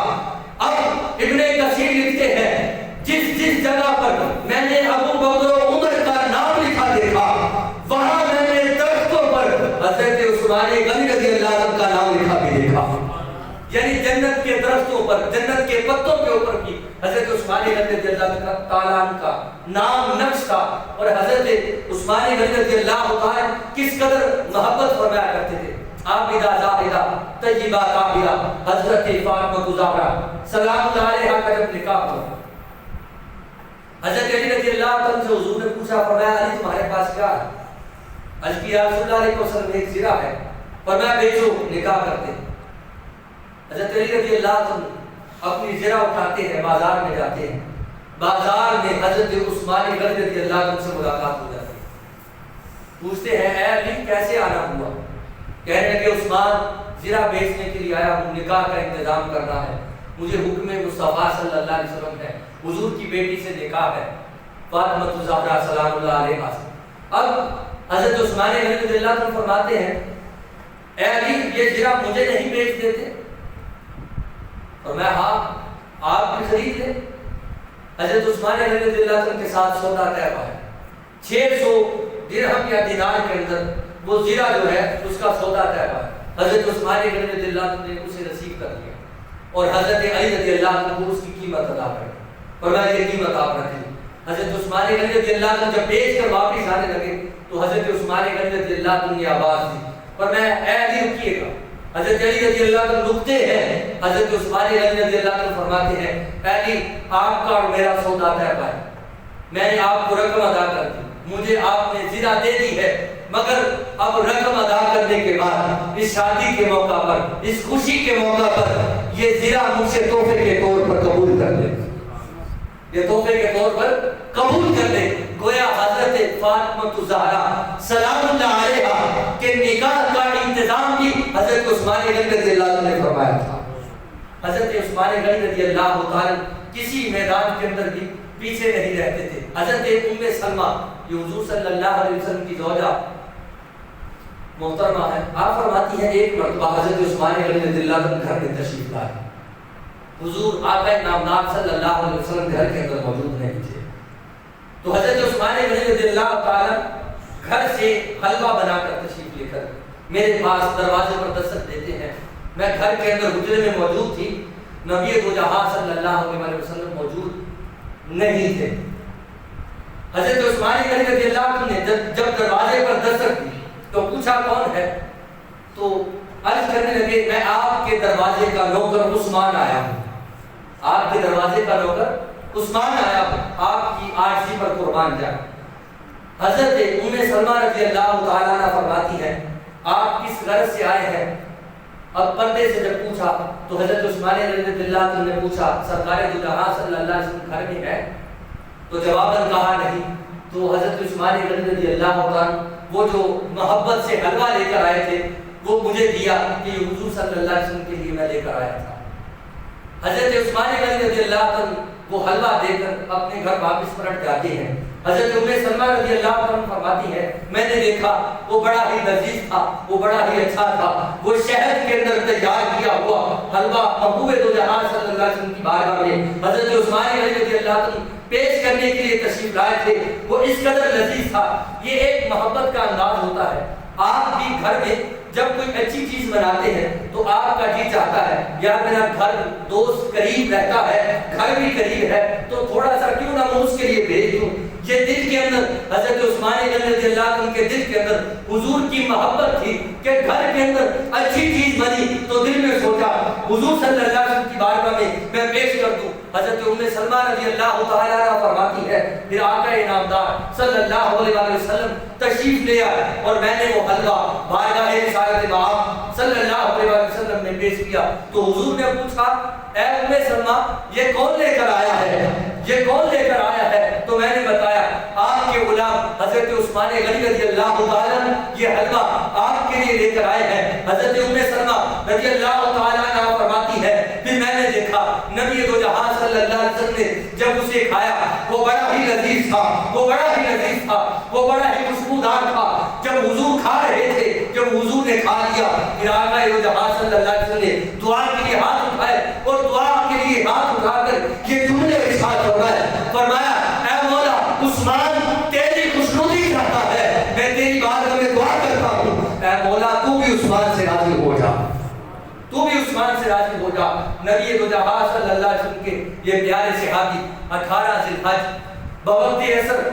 اب ابن کثیر لکھتے ہیں جس جگہ پر میں نے ابو بکر و عمر کا نام لکھا دیکھا وہاں میں نے درختوں پر حضرت عثمان غنی رضی اللہ عنہ کا نام لکھا بھی دیکھا، یعنی جنت کے درختوں پر جنت کے پتوں کے اوپر بھی حضرت عثمان غنی رضی اللہ تعالیٰ عنہ کا نام نقش تھا۔ اور حضرت عثمان غنی رضی اللہ تعالیٰ کس قدر محبت فرمایا کرتے تھے، عابدہ زاہدہ طیبہ قابلہ حضرت فاطمہ زہرا سلام اللہ علیہا کا جب نکاح ہوا، حضرت علی رضی اللہ عنہ سے حضور نے پوچھا، فرمایا علی تمہارے پاس کیا ہے؟ عرض کیا رسول اللہ علیہ وسلم ایک زرہ ہے، فرمایا بیچو نکاح کرتے ہیں۔ حضرت علی رضی اللہ عنہ اپنی زرہ اٹھاتے ہیں، بازار میں جاتے ہیں، بازار میں حضرت عثمان غنی رضی اللہ عنہ سے ملاقات ہو جاتی ہے، پوچھتے ہیں اے علی کیسے آنا ہوا؟ کہنے لگے عثمان زرہ بیچنے کے لیے آیا ہوں، نکاح کا انتظام کرنا ہے، مجھے حکم مصطفیٰ صلی اللہ علیہ وسلم ہے، حضور کی بیٹی سے نکاح ہے فاطمہ زہرا سلام اللہ علیہا سے۔ اب حضرت عثمان غنی رضی اللہ عنہ فرماتے ہیں اے علی یہ زرہ مجھے نہیں بیچ دیتے؟ اور میں ہاں آپ بھی خرید لیں۔ حضرت عثمان غنی رضی اللہ عنہ کے ساتھ سودا طے ہوا ہے، 600 درہم یا دینار کے اندر وہ زرہ جو ہے اس کا سودا طے ہوا ہے۔ حضرت عثمان غنی رضی اللہ عنہ نے اسے نصیب کر دیا اور حضرت علی رضی اللہ عنہ کو اس کی قیمت ادا کر، اور میں یہ قیمت آپ رکھیں۔ حضرت عثمان غنی رضی اللہ عنہ جب بیچ کر واپس آنے لگے تو حضرت عثمان غنی رضی اللہ عنہ نے آواز دی، پر میں اے علی رکیے گا۔ حضرت علی رضی اللہ عنہ رکتے ہیں، حضرت عثمان غنی رضی اللہ عنہ فرماتے ہیں اے علی آپ کا اور میرا سودا طے پائے، میں نے آپ کو رقم ادا کر دی، مجھے آپ نے زرہ دے دی ہے، مگر اب رقم ادا کرنے کے بعد اس شادی کے موقع پر، اس خوشی کے موقع پر یہ زرہ مجھ سے تحفے کے طور پر قبول کر لے، یہ تحفے کے طور پر قبول کر لے۔ گویا حضرت فاطمہ الزہرا سلام اللہ علیہا کے نکاح کا انتظام بھی حضرت عثمان غنی رضی اللہ عنہ نے فرمایا تھا۔ حضرت عثمان غنی رضی اللہ تعالی کسی میدان کے اندر بھی پیچھے نہیں رہتے تھے۔ حضرت ام سلمہ یہ حضور صلی اللہ علیہ وسلم کی زوجہ محترمہ ہے، آپ فرماتی ہیں ایک مرتبہ حضرت عثمان غنی رضی اللہ عنہ گھر میں تشریف لائے، حضور آقا نامدار صلی اللہ علیہ وسلم گھر کے اندر موجود نہیں تھے، تو حضرت عثمان غنی رضی اللہ تعالی گھر سے حلوہ بنا کر تشریف لے کر میرے پاس دروازے پر دستک دیتے ہیں۔ میں گھر کے اندر حجرے میں موجود تھی، نبی دو جہاں صلی اللہ علیہ وسلم موجود نہیں تھے۔ حضرت عثمان غنی رضی اللہ عنہ نے جب دروازے پر دستک دی تو پوچھا کون ہے، تو عرض کرنے لگے میں آپ کے دروازے کا نوکر عثمان آیا ہوں، آپ کے دروازے کا نوکر عثمان آیا ہوں، آپ کی عاجزی پر قربان جائے۔ حضرت ام سلمہ رضی اللہ تعالیٰ عنہ فرماتی ہیں آپ کس غرض سے آئے ہیں، اب پردے سے جب پوچھا تو حضرت عثمان رضی اللہ عنہ نے پوچھا سرکار دو جہاں صلی اللہ علیہ وسلم گھر میں ہے، تو جواباً کہا نہیں، تو حضرت عثمان رضی اللہ عنہ وہ جو محبت سے حلوہ لے کر آئے تھے وہ مجھے دیا کہ حضور صلی اللہ علیہ وسلم کے لیے میں لے کر آیا تھا۔ حضرت عثمان رضی اللہ عنہ وہ حلوہ دے کر اپنے گھر واپس پلٹ جاتے ہیں۔ حضرت ام سلمہ رضی اللہ عنہ فرماتی ہے میں نے دیکھا وہ بڑا ہی لذیذ تھا، وہ بڑا ہی اچھا تھا، وہ شہد کے اندر تیار کیا ہوا حلوہ محبوب دو جہاں صلی اللہ علیہ وسلم کی بارگاہ میں حضرت عثمان رضی اللہ عنہ پیش کرنے کے لیے تشریف لائے تھے، وہ اس قدر لذیذ تھا۔ یہ ایک محبت کا انداز ہوتا ہے، آپ بھی گھر میں جب کوئی اچھی چیز بناتے ہیں تو آپ کا جی چاہتا ہے یار میرا گھر دوست قریب رہتا ہے، گھر بھی قریب ہے تو تھوڑا سا کیوں نہ میں اس کے لیے بھیج دوں۔ یہ دل کے اندر حضرت عثمان رضی اللہ عنہ کے دل کے اندر حضور کی محبت تھی کہ گھر کے اندر اچھی چیز بنی تو دل میں سوچا حضور صلی اللہ علیہ وسلم کی بارگاہ میں پیش کر دوں۔ حضرت ام سلمہ رضی اللہ تعالیٰ عنہ فرماتی ہے پھر آقا انعامدار صلی اللہ علیہ وسلم تشریف لے آئے اور میں نے وہ حلوہ بارگاہ رسالت مآب صلی اللہ علیہ وسلم نے پیش کیا، تو حضور نے پوچھا اے ام سلمہ یہ کون لے کر آیا ہے، یہ کون لے کر آیا ہے، تو میں نے بتایا آپ کے غلام حضرت عثمان غنی رضی اللہ تعالیٰ یہ حلوہ آپ کے لیے لے کر آئے ہیں۔ حضرت ام سلمہ رضی اللہ تعالیٰ عنہ فرماتی ہے پھر میں نے دیکھا نبی دو جہاں صلی اللہ علیہ وسلم نے جب اسے کھایا وہ بڑا ہی لذیذ تھا، وہ بڑا ہی لذیذ تھا، وہ بڑا ہی خوشبودار تھا۔ جب حضور کھا رہے تھے، جب حضور نے کھا لیا پھر آقا دو جہاں صلی اللہ علیہ وسلم نے دعا کے لیے ہاتھ اٹھائے اور دعا کے لیے ہاتھ اٹھا کر یہ جملے ارشاد فرمایا اے مولا عثمان تیری خوشنودی چاہتا ہے، میں تیری بارگاہ میں دعا کرتا ہوں اے مولا تو بھی عثمان سے راضی ہو جا، تو بھی عثمان سے راضی ہو جا۔ نبی دو جہاں صلی اللہ علیہ وسلم کے یہ پیارے صحابی 18 ذی الحج بوقت عصر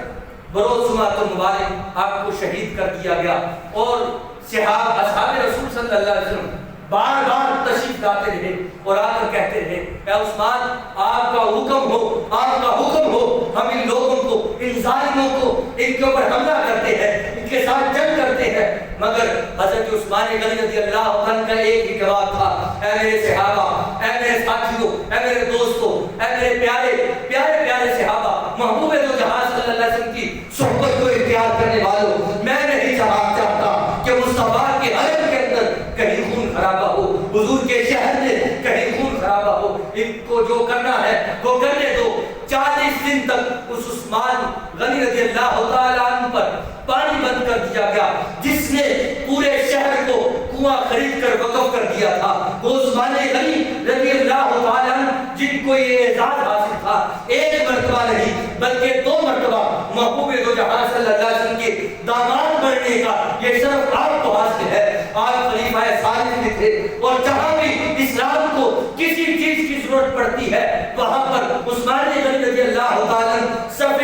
بروز جمعۃ المبارک آپ کو شہید کر دیا گیا، اور اصحاب رسول صلی اللہ علیہ وسلم بار بار تشریف لاتے رہے اور آ کر کہتے رہے اے عثمان آپ کا حکم ہو، آپ کا حکم ہو، ہم ان لوگوں کو، ان ظالموں کو، ان کے اوپر حملہ کرتے ہیں، ان کے ساتھ جنگ کرتے ہیں، مگر حضرت عثمان غنی رضی اللہ عنہ کا ایک ہی جواب تھا اے میرے صحابہ، اے میرے ساتھیوں، اے میرے دوستوں، اے میرے پیارے پیارے پیارے صحابہ، محبوب دو جہاں صلی اللہ علیہ وسلم کی صحبت کو اختیار کرنے والوں، میں نہیں چاہتا کہ مصطفیٰ کے حرم کے اندر کہیں خون خرابہ ہو، حضور کے شہر میں کہیں خون خرابہ ہو، ان کو جو کرنا ہے وہ کرنے دو۔ 40 دن تک اس عثمان غنی رضی اللہ تعالیٰ عنہ پر پانی بند کر دیا گیا، جس نے پورے شہر کو کنواں خرید کر وقف کر دیا تھا۔ وہ عثمان غنی رضی اللہ تعالیٰ عنہ جن کو یہ اعزاز حاصل تھا ایک مرتبہ نہیں بلکہ 2 مرتبہ محبوب دو جہاں صلی اللہ علیہ وسلم کے داماد بننے کا یہ شرف آپ کو حاصل ہے۔ آپ خلیفہ ثالث بھی تھے اور جہاں بھی اسلام کو کسی چیز کی ضرورت پڑتی ہے وہاں پر عثمان غنی رضی اللہ تعالیٰ عنہ صف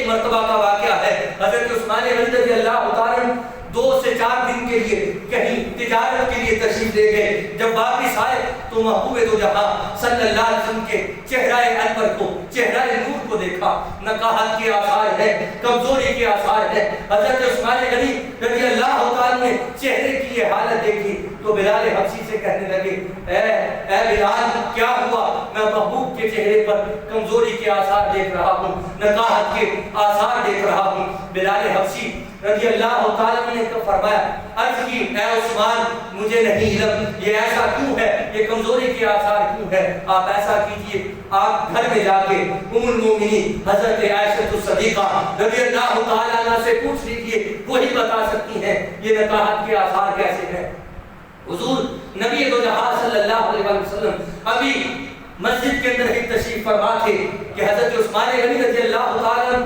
ایک مرتبہ کا واقعہ ہے، حضرت عثمان غنی رضی اللہ تعالیٰ 2 سے 4 دن کے لیے کہیں تجارت کے لیے تشریف لے گئے۔ جب واپس آئے تو محبوب دو جہاں صلی اللہ علیہ وسلم کے چہرہ انور کو، چہرہ نور کو دیکھا، نقاہت کے آثار ہے، کمزوری کے آثار ہے۔ حضرت عثمان غنی رضی اللہ تعالیٰ نے چہرے کی یہ حالت دیکھی تو بلال حبشی سے کہنے لگے، اے بلال کیا ہوا؟ میں محبوب کے چہرے پر کمزوری کے آثار دیکھ رہا ہوں، نقاہت کے آثار دیکھ رہا ہوں۔ بلال حبشی رضی اللہ تعالیٰ نے تو فرمایا، عرض کی اے عثمان مجھے نہیں علم یہ ایسا کیوں ہے، یہ کمزوری کے آثار کیوں ہے؟ آپ ایسا کیجئے، آپ گھر میں جا کے ام المومنین حضرت عائشہ الصدیقہ رضی اللہ تعالیٰ عنہا سے پوچھ لیجئے، وہی بتا سکتی ہیں یہ نقاہت کے آثار کیسے ہیں۔ حضور نبی دو جہاں صلی اللہ علیہ وسلم ابھی مسجد کے اندر ہی تشریف فرما تھے کہ حضرت عثمان غنی رضی اللہ تعالیٰ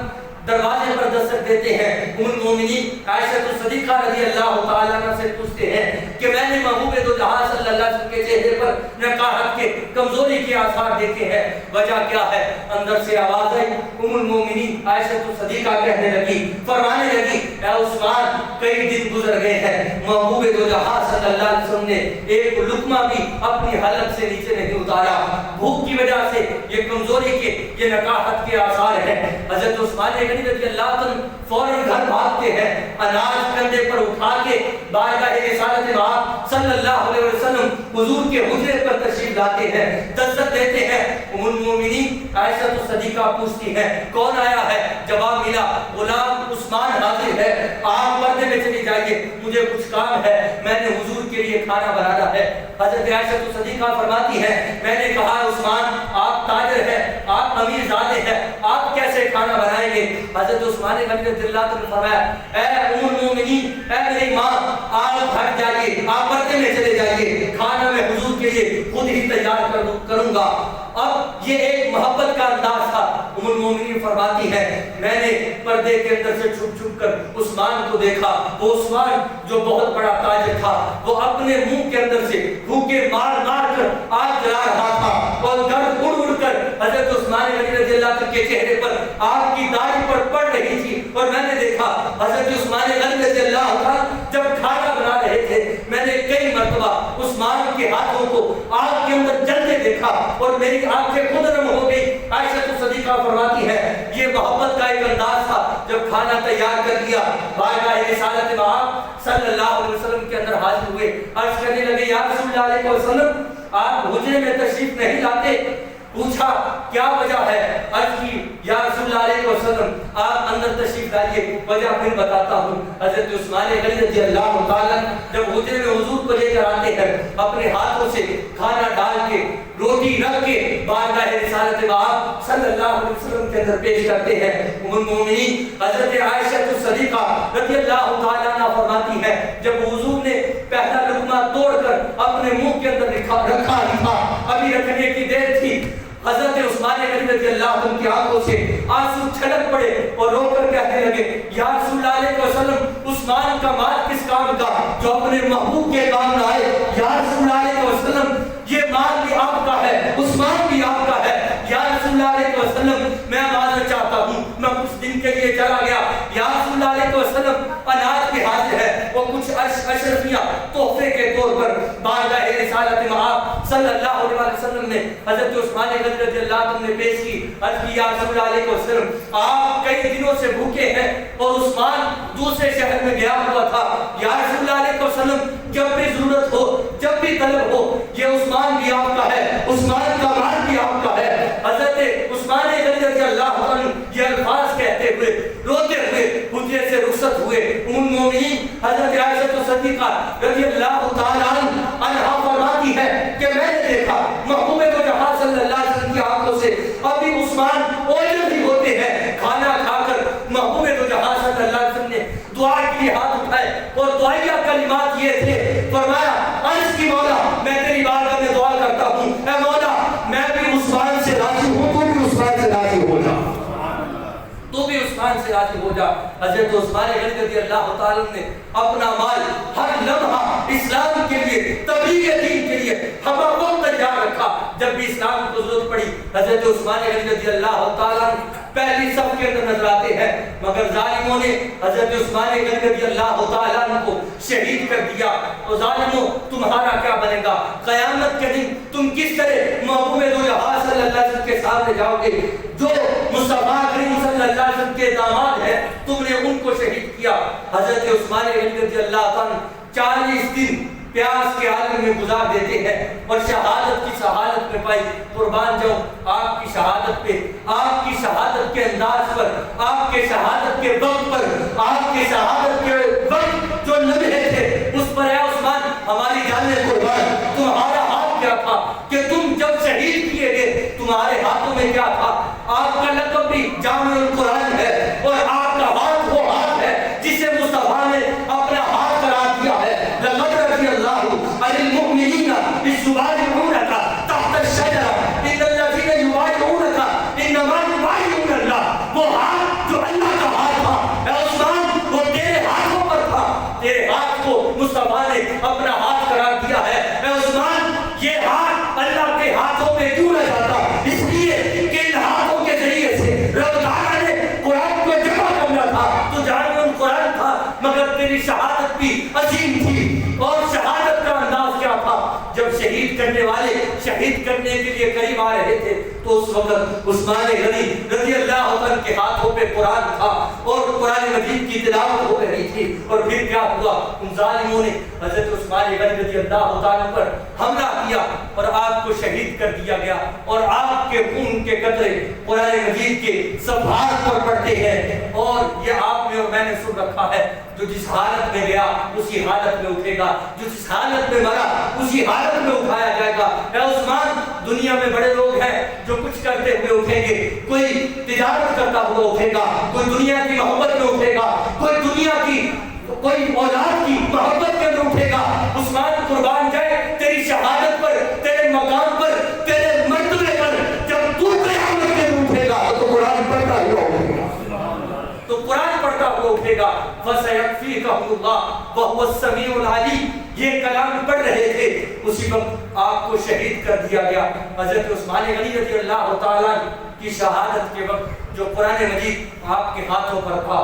دروازے پر دستک دیتے ہیں۔ ام المومنین عائشہ الصدیقہ رضی اللہ تعالیٰ عنہ سے پوچھتے ہیں کہ میں نے محبوب دو جہاں صلی اللہ علیہ وسلم کے چہرے پر نقاہت کے کمزوری کے آثار دیکھے ہیں، وجہ کیا ہے؟ اندر سے آواز آئی، ام المومنین عائشہ الصدیقہ کہنے لگی، فرمانے لگی، اے عثمان کئی دن گزر گئے ہیں، محبوب دو جہاں صلی اللہ علیہ وسلم نے ایک لقمہ بھی اپنی حلق سے نیچے نہیں اتارا، بھوک کی وجہ سے یہ کمزوری کے، یہ نقاہت کے آثار ہیں۔ حضرت عثمان غنی رضی اللہ عنہ فوراً گھر بھاگتے ہیں، اناج کندھے پر اٹھا کے بارگاہ رسالت مآب صلی اللہ علیہ وسلم حضور کے حجرے پر تشریف لاتے ہیں، دستک دیتے ہیں۔ ام المومنین عائشہ الصدیقہ پوچھتی ہیں کون آیا ہے؟ جواب ملا، غلام عثمان حاضر ہے، آپ پردے میں چلی جائیے، مجھے کچھ کام ہے، میں نے حضور کے لیے کھانا بنانا ہے۔ حضرت عائشہ الصدیقہ فرماتی ہے، میں نے کہا عثمان آپ تاجر ہیں، آپ امیر زادے ہیں، آپ کیسے کھانا بنائیں گے؟ حضرت عثمان غنی رضی اللہ عنہ نے فرمایا، اے ام المومنین، اے میری ماں، آپ ہٹ جائیے، آپ پردے میں چلے جائیے، کھانا میں حضور کے لیے خود ہی تیار کروں گا۔ اب یہ ایک محبت کا انداز تھا۔ ام المومنین فرماتی ہے، میں نے پردے کے اندر سے چھپ چھپ کر عثمان کو دیکھا، وہ عثمان جو بہت بڑا تاجر تھا، وہ اپنے منہ کے اندر سے پھوکے مار مار کر آگ جلا رہا تھا اور گرد اڑ اڑ کر حضرت عثمان غنی رضی اللہ عنہ کے چہرے پر آگ کی داغ پر پڑ رہی تھی۔ اور میں نے دیکھا حضرت عثمان غنی رضی اللہ عنہ جب کھانا بنا رہے تھے، میں نے کئی مرتبہ عثمان کے ہاتھوں کو آگ کے اندر جلتے دیکھا اور میری آنکھیں خود نم ہو گئی۔ عائشہ الصدیقہ فرماتی ہے، یہ محبت کا ایک انداز تھا۔ جب کھانا تیار کر لیا، بارگاہ رسالت مآب صلی اللہ علیہ وسلم کے اندر حاضر ہوئے، عرض کرنے لگے، یا رسول اللہ علیہ وسلم آپ حجرے میں تشریف نہیں لاتے؟ پوچھا کیا وجہ ہے؟ عرض کی یا رسول اللہ علیہ وسلم آپ اندر تشریف لائیے، وجہ پھر بتاتا ہوں۔ حضرت عثمان غنی رضی اللہ تعالیٰ جب حجرے میں حضور کو لے کر آتے ہیں، اپنے ہاتھوں سے کھانا ڈال کے روٹی رکھ کے بارگاہ رسالت مآب صلی اللہ علیہ وسلم کے اندر پیش کرتے ہیں۔ ام المومنین حضرت عائشہ الصدیقہ رضی اللہ تعالیٰ عنہ فرماتی ہے، جب حضور نے پہلا لقمہ توڑ کر اپنے منہ کے اندر رکھا ہی تھا، ابھی رکھنے کی دیر تھی، حضرت عثمان غنی رضی اللہ عنہ کی آنکھوں سے آنسو چھلک پڑے اور رو کر کہنے لگے، یا رسول اللہ علیہ وسلم عثمان کا مال کس کام کا جو اپنے محبوب کے کام نہ آئے؟ یا رسول اللہ علیہ وسلم یہ مال بھی آپ کا ہے، عثمان بھی آپ کا ہے۔ یا رسول اللہ علیہ وسلم میں معذرت چاہتا ہوں، میں کچھ دن کے لیے چلا گیا۔ یا رسول اللہ علیہ وسلم اناج بھی حاضر ہے، وہ کچھ اشرفیہ تحفے کے طور پر بارگاہ رسالت مآب صلی اللہ علیہ وسلم نے حضرت عثمان غنی رضی اللہ عنہ نے پیش کی۔ عرض کی یا رسول اللہ علیہ وسلم آپ کئی دنوں سے بھوکے ہیں اور عثمان دوسرے شہر میں گیا ہوا تھا۔ یا رسول اللہ علیہ وسلم جب بھی ضرورت ہو، جب بھی طلب ہو، یہ عثمان بھی آپ کا ہے، عثمان کا مال بھی آپ کا ہے۔ حضرت عثمان غنی رضی اللہ عنہ یہ الفاظ کہتے ہوئے روتے ہوئے حجرے سے رخصت ہوئے۔ ام المومنین حضرت عائشہ الصدیقہ رضی اللہ تعالی عنہا فرماتی ہے کہ میں نے دیکھا محبوب دو جہاں صلی اللہ علیہ وسلم کی آنکھوں سے ابھی عثمان اوجل بھی ہوتے ہیں۔ کھانا کھا کر محبوب دو جہاں صلی اللہ علیہ وسلم نے دعا کے لیے ہاتھ اٹھائے اور دعائیہ کلمات یہ تھے، فرمایا عرض کی مولا میں تیری بارگاہ میں دعا کرتا ہوں، اے مولا میں بھی عثمان سے راضی ہوں، تو بھی عثمان سے راضی ہو جا، تو بھی عثمان سے راضی ہو جا۔ حضرت عثمان غنی رضی اللہ تعالیٰ نے اپنا مال ہر لمحہ اسلام کے لیے، تبلیغ دین کے لیے ہمہ وقت تیار رکھا۔ جب بھی اسلام کو ضرورت پڑی، حضرت عثمان غنی رضی اللہ تعالیٰ پہلی صف کے اندر نظر آتے ہیں، مگر ظالموں نے حضرت عثمان غنی رضی اللہ تعالیٰ عنہ کو شہید کر دیا۔ اور ظالموں تمہارا کیا بنے گا؟ قیامت کے دن تم کس طرح محبوب دو جہاں صلی اللہ علیہ وسلم کے سامنے جاؤ گے؟ جو مصطفیٰ کریم صلی اللہ علیہ وسلم کے داماد ہیں تم نے ان کو شہید کیا۔ حضرت عثمان غنی رضی اللہ عنہ 40 دن پیاس کے عالم میں گزار دیتے ہیں اور شہادت کی شہادت میں پائی۔ قربان جاؤں آپ کی شہادت پہ، آپ کی شہادت کے انداز پر، آپ کے شہادت کے وقت پر، آپ کے شہادت کے وقت جو لمحے تھے اس پر اے عثمان ہماری جان قربان، تمہارا ہاتھ کیا تھا کہ تم جب شہید کیے گئے تمہارے ہاتھوں میں کیا تھا؟ آپ کا لقب بھی جامع القرآن ہے اور آپ کا ہاتھ وہ ہاتھ ہے جسے مصطفیٰ نے اپنا ہاتھ قرار دیا ہے۔ لقد رضی اللہ عن المؤمنین اذ یبایعونک تحت الشجرہ ان الذین یبایعونک انما یبایعون اللہ۔ وہ ہاتھ جو اللہ کا ہاتھ تھا اے عثمان وہ تیرے ہاتھوں پر تھا، تیرے ہاتھ کو مصطفیٰ نے اپنا ہاتھ قرار دیا ہے۔ اے عثمان یہ ہاتھ اللہ کے ہاتھوں پہ کیوں نہ جاتا؟ اس لیے کہ ان ہاتھوں کے ذریعے سے رب تعالیٰ نے قرآن کو جمع کرنا تھا، تو جامع القرآن تھا، مگر تیری شہادت بھی عظیم تھی۔ اور شہادت کا انداز کیا تھا؟ جب شہید کرنے والے شہید کرنے کے لیے قریب آ رہے تھے تو اس وقت عثمان غنی رضی اللہ عنہ کے ہاتھوں پہ قرآن تھا اور قرآن مجید کی تلاوت ہو رہی تھی۔ اور پھر کیا ہوا؟ ان ظالموں نے حضرت عثمان غنی رضی اللہ عنہ پر حملہ کیا اور آپ کو شہید کر دیا گیا، اور آپ کے خون کے قطرے قرآن مجید کے صفحات پر پڑتے ہیں۔ اور یہ آپ نے اور میں نے سن رکھا ہے، جو جس حالت میں گیا اسی حالت میں اٹھے گا، جو جس حالت میں مرا اسی حالت میں اٹھایا جائے گا۔ اے عثمان دنیا میں بڑے لوگ ہیں جو کچھ کرتے ہوئے اٹھیں گے، کوئی تجارت کرتا ہوا اٹھے گا، کوئی دنیا کی محبت میں اٹھے گا، کوئی دنیا کی کوئی اولاد کی محبت کے اندر اٹھے گا۔ عثمان قربان جائے تیری شہادت پر، تیرے مقام پر، تیرے مرتبے پر جب تو قیامت کے اندر اٹھے گا تو قرآن پڑھتا ہوا اٹھے گا، تو قرآن پڑھتا ہوا اٹھے گا۔ فَسَيَكْفِيكَهُ اللَّهُ وَهُوَ السَّمِيعُ الْعَلِيمُ۔ یہ کلام پڑھ رہے تھے، اسی وقت آپ کو شہید کر دیا گیا۔ حضرت عثمان غنی رضی اللہ تعالیٰ کی شہادت کے وقت جو قرآن مجید آپ کے ہاتھوں پر تھا،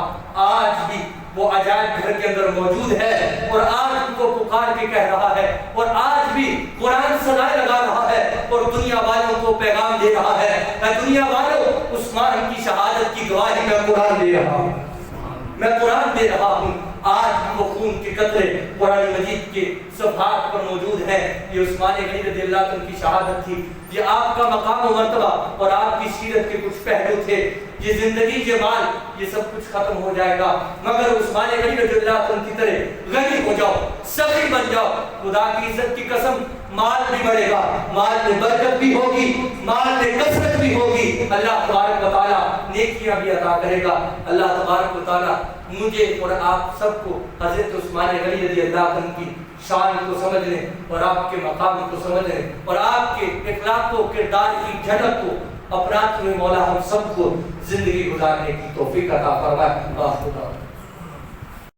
آج بھی وہ عجائب گھر کے اندر موجود ہے اور آج کو پکار کے کہہ رہا ہے، اور آج بھی قرآن صدائے لگا رہا ہے اور دنیا والوں کو پیغام دے رہا ہے۔ اے دنیا والوں، عثمان کی شہادت کی گواہی میں قرآن دے رہا ہوں، میں قرآن دے رہا ہوں۔ آج وہ خون کے قطرے قرآن مجید کے صفحات پر موجود ہیں۔ یہ عثمان غنی رضی اللہ عنہ کی شہادت تھی، یہ آپ کا مقام و مرتبہ اور آپ کی سیرت کے کچھ پہلو تھے۔ یہ زندگی کے مال یہ سب کچھ ختم ہو جائے گا، مگر عثمان غنی رضی اللہ عنہ کی طرح غنی ہو جاؤ، سخی بن جاؤ۔ خدا کی عزت کی قسم، مال بھی بڑھے گا، مال میں برکت بھی ہوگی، مال میں کثرت بھی ہوگی، اللہ تبارک و تعالیٰ نیکیاں بھی عطا کرے گا۔ اللہ تبارک و تعالیٰ مجھے اور آپ سب کو حضرت عثمان غنی رضی اللہ عنہ کی شان کو سمجھنے اور آپ کے مقام کو سمجھنے اور آپ کے اخلاق و کردار کی جھلک کو اپناتے ہوئے مولا ہم سب کو زندگی گزارنے کی توفیق عطا فرمائے۔